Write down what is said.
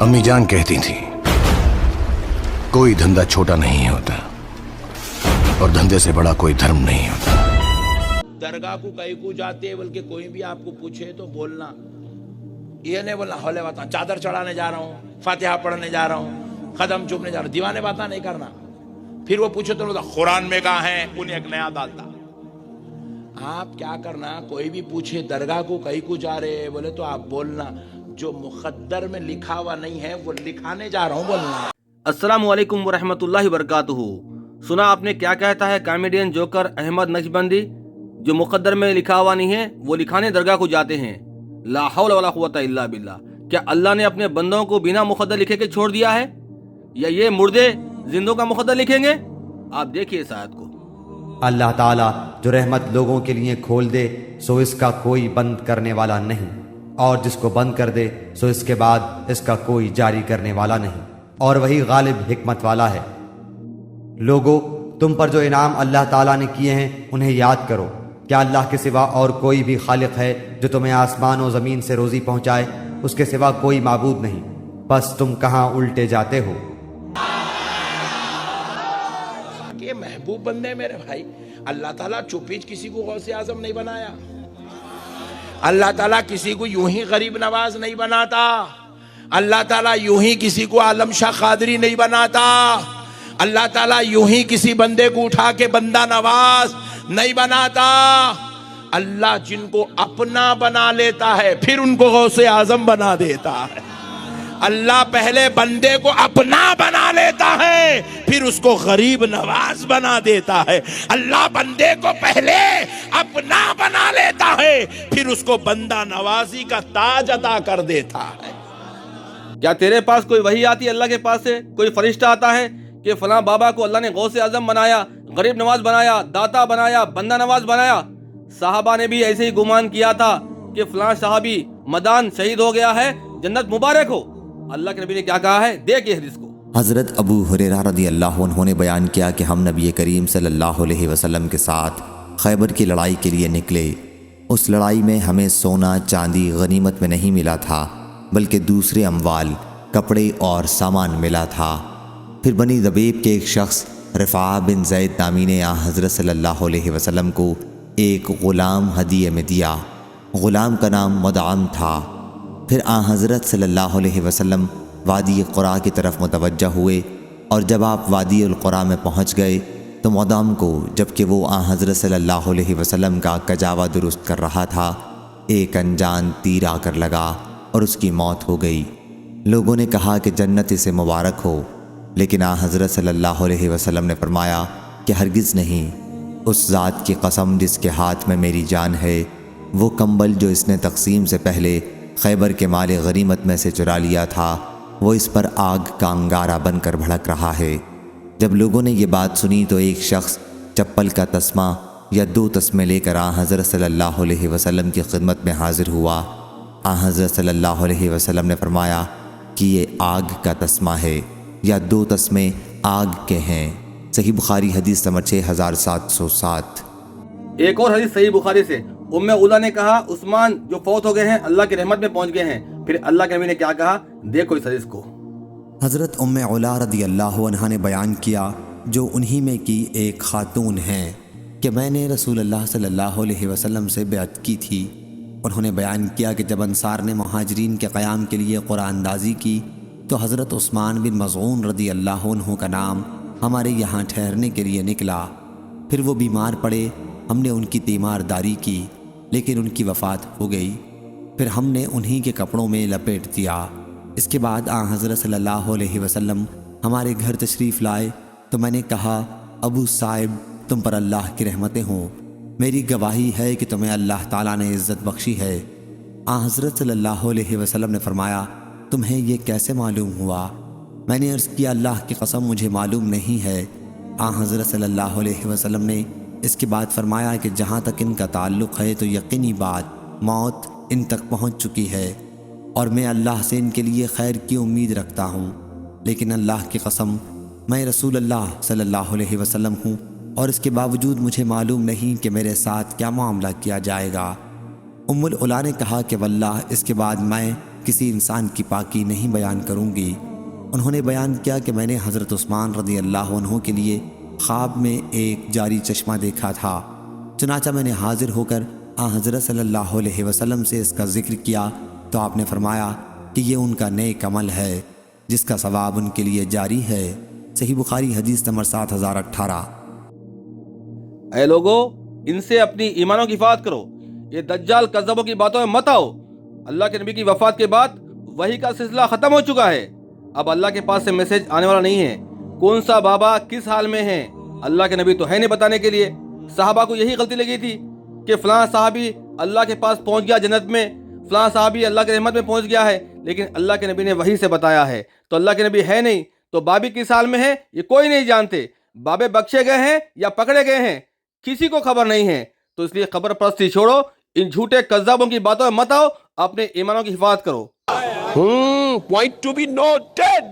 अम्मी जान कहती थी कोई धंधा छोटा नहीं होता और धंधे से बड़ा कोई धर्म नहीं होता। दरगाह को कहीं को जाते हैं, बल्कि कोई भी आपको पूछे तो बोलना, ये नहीं बोलना हौले बात चादर चढ़ाने जा रहा हूँ, फातिहा पढ़ने जा रहा हूँ, कदम चूमने जा रहा हूँ, दीवाने बातें नहीं करना। फिर वो पूछे तो कुरान में कहा है, उन्हें एक नया डालता। आप क्या करना, कोई भी पूछे दरगाह को कहीं को जा रहे हैं बोले तो आप बोलना जो मुक़द्दर में लिखा हुआ नहीं है वो लिखाने जा रहा हूँ बोलना। अस्सलामु अलैकुम वरहमतुल्लाहि वबरकातुहू। सुना आपने क्या कहता है कॉमेडियन जोकर अहमद नक्शबंदी, जो मुक़द्दर में लिखा हुआ नहीं है वो लिखाने दरगाह को जाते हैं। ला हौला वला कुव्वता इल्ला बिल्लाह। क्या अल्लाह ने अपने बंदों को बिना मुक़द्दर लिखे के छोड़ दिया है, या ये मुर्दे जिंदों का मुक़द्दर लिखेंगे? आप देखिए इस आयत को। अल्लाह ताला जो रहमत लोगों के लिए खोल दे सो इसका कोई बंद करने वाला नहीं, और जिसको बंद कर दे सो इसके बाद इसका कोई जारी करने वाला नहीं, और वही गालिब हिकमत वाला है। लोगों, तुम पर जो इनाम अल्लाह ताला ने किए हैं उन्हें याद करो। क्या अल्लाह के सिवा और कोई भी खालिक है जो तुम्हें आसमान और ज़मीन से रोज़ी पहुँचाए? उसके सिवा कोई माबूद नहीं, बस तुम कहाँ उल्टे जाते हो। ये महबूब बंदे मेरे भाई, अल्लाह ताला चुपीच किसी को गौसे आज़म नहीं बनाया। अल्लाह ताला किसी को यूं ही गरीब नवाज नहीं बनाता। अल्लाह ताला यूं ही किसी को आलम शाह कादरी नहीं बनाता। अल्लाह ताला यूं ही किसी बंदे को उठा के बंदा नवाज नहीं बनाता। अल्लाह जिनको अपना बना लेता है फिर उनको गौसे आज़म बना देता है। अल्लाह पहले बंदे को अपना बना लेता है फिर उसको गरीब नवाज बना देता है। अल्लाह बंदे को पहले अपना बना लेता है फिर उसको बंदा नवाजी का ताज अता कर देता है। क्या तेरे पास कोई वही आती है अल्लाह के पास से, कोई फरिश्ता आता है कि फलां बाबा को अल्लाह ने गौसे आज़म बनाया, गरीब नवाज बनाया, दाता बनाया, बंदा नवाज बनाया? साहबा ने भी ऐसे ही गुमान किया था कि फलां साहबी मदान शहीद हो गया है, जन्नत मुबारक हो। अल्लाह के नबी ने क्या कहा है, देखिए हदीस को। हज़रत अबू हुरैरा रज़ियल्लाहु अन्हु ने बयान किया कि हम नबी करीम सल्लल्लाहु अलैहि वसल्लम के साथ खैबर की लड़ाई के लिए निकले। उस लड़ाई में हमें सोना चांदी गनीमत में नहीं मिला था, बल्कि दूसरे अमवाल, कपड़े और सामान मिला था। फिर बनी ज़बीब के एक शख्स रिफ़ा बिन ज़ैद नामी ने हज़रत सल्लल्लाहु अलैहि वसल्लम को एक ग़ुलाम हदिये में दिया। ग़ुलाम का नाम मुदअम था। फिर हज़रत सल्लल्लाहु अलैहि वसल्लम वादी क़ुरा की तरफ मुतवज्जह हुए, और जब आप वादी क़ुरा में पहुँच गए तो मुदअम को, जबकि वो हज़रत सल्लल्लाहु अलैहि वसल्लम का कजावा दुरुस्त कर रहा था, एक अनजान तीर आकर लगा और उसकी मौत हो गई। लोगों ने कहा कि जन्नत इसे मुबारक हो, लेकिन हज़रत सल्लल्लाहु अलैहि वसल्लम ने फरमाया कि हरगिज़ नहीं। उस ज़ात की कसम जिसके हाथ में मेरी जान है, वो कंबल जो इसने तकसीम से पहले खैबर के माले गनीमत में से चुरा लिया था, वो इस पर आग का अंगारा बनकर भड़क रहा है। जब लोगों ने ये बात सुनी तो एक शख्स चप्पल का तस्मा या 2 तस्मे लेकर हज़रत सल्लल्लाहु अलैहि वसल्लम की खिदमत में हाजिर हुआ। हज़रत सल्लल्लाहु अलैहि वसल्लम ने फरमाया कि ये आग का तस्मा है या 2 तस्मे आग के हैं। सही बुखारी हदीस नंबर 6707। एक और हदीस सही बुखारी से, उम्मे उला ने कहा उस्मान जो फौत हो गए हैं अल्लाह की रहमत में पहुंच गए हैं। फिर अल्लाह के नबी ने क्या कहा, देखो इस हदीस को। हज़रत उम्मे उला रज़ियल्लाहु अन्हा ने बयान किया, जो उन्हीं में की एक खातून हैं, कि मैंने रसूलुल्लाह सल्लल्लाहु अलैहि वसल्लम से बैत की थी। उन्होंने बयान किया कि जब अंसार ने मुहाजिरीन के क़याम के लिए कुरानदाज़ी की तो हज़रत उस्मान बिन मज़ऊन रज़ियल्लाहु अन्हु का नाम हमारे यहाँ ठहरने के लिए निकला। फिर वो बीमार पड़े, हमने उनकी तीमारदारी की, लेकिन उनकी वफ़ात हो गई। फिर हमने उन्हीं के कपड़ों में लपेट दिया। इसके बाद हज़रत सल्लल्लाहु अलैहि वसल्लम हमारे घर तशरीफ़ लाए तो मैंने कहा, अबू साहिब तुम पर अल्लाह की रहमतें हों, मेरी गवाही है कि तुम्हें अल्लाह ताला ने इज़्ज़त बख्शी है। हज़रत सल्लल्लाहु अलैहि वसल्लम ने फरमाया, तुम्हें ये कैसे मालूम हुआ? मैंने अर्ज़ किया, अल्लाह की कसम मुझे मालूम नहीं है। हज़रत सल्लल्लाहु अलैहि वसल्लम ने इसके बाद फरमाया कि जहाँ तक इनका ताल्लुक़ है तो यकीनी बात मौत इन तक पहुँच चुकी है, और मैं अल्लाह से इनके लिए खैर की उम्मीद रखता हूँ। लेकिन अल्लाह की कसम मैं रसूलुल्लाह सल्लल्लाहु अलैहि वसल्लम हूँ, और इसके बावजूद मुझे मालूम नहीं कि मेरे साथ क्या मामला किया जाएगा। उम्मुल उला ने कहा कि वल्लाह इसके बाद मैं کسی انسان کی پاکی نہیں بیان کروں گی۔ انہوں نے بیان کیا کہ میں نے حضرت عثمان رضی اللہ عنہ کے لیے خواب میں ایک جاری چشمہ دیکھا تھا، چنانچہ میں نے حاضر ہو کر حضرت صلی اللہ علیہ وسلم سے اس کا ذکر کیا تو آپ نے فرمایا کہ یہ ان کا نیک عمل ہے جس کا ثواب ان کے لیے جاری ہے۔ صحیح بخاری حدیث نمبر 7018۔ اے لوگو، ان سے اپنی ایمانوں کی حفاظت کرو، یہ دجال کذابوں کی باتوں میں مت آؤ۔ اللہ کے نبی کی وفات کے بعد وحی کا سلسلہ ختم ہو چکا ہے، اب اللہ کے پاس سے میسج آنے والا نہیں ہے۔ کون سا بابا کس حال میں ہے، اللہ کے نبی تو ہے نہیں بتانے کے لیے۔ صحابہ کو یہی غلطی لگی تھی کہ فلاں صحابی اللہ کے پاس پہنچ گیا جنت میں، فلاں صحابی اللہ کے رحمت میں پہنچ گیا ہے، لیکن اللہ کے نبی نے وحی سے بتایا ہے تو اللہ کے نبی ہے نہیں، تو بابی کس حال میں ہے یہ کوئی نہیں جانتے۔ بابے بخشے گئے ہیں یا پکڑے گئے ہیں کسی کو خبر نہیں ہے، تو اس لیے خبر پرستی چھوڑو، ان جھوٹے کذابوں کی باتوں میں مت آؤ، اپنے ایمانوں کی حفاظت کرو۔ Point to be noted.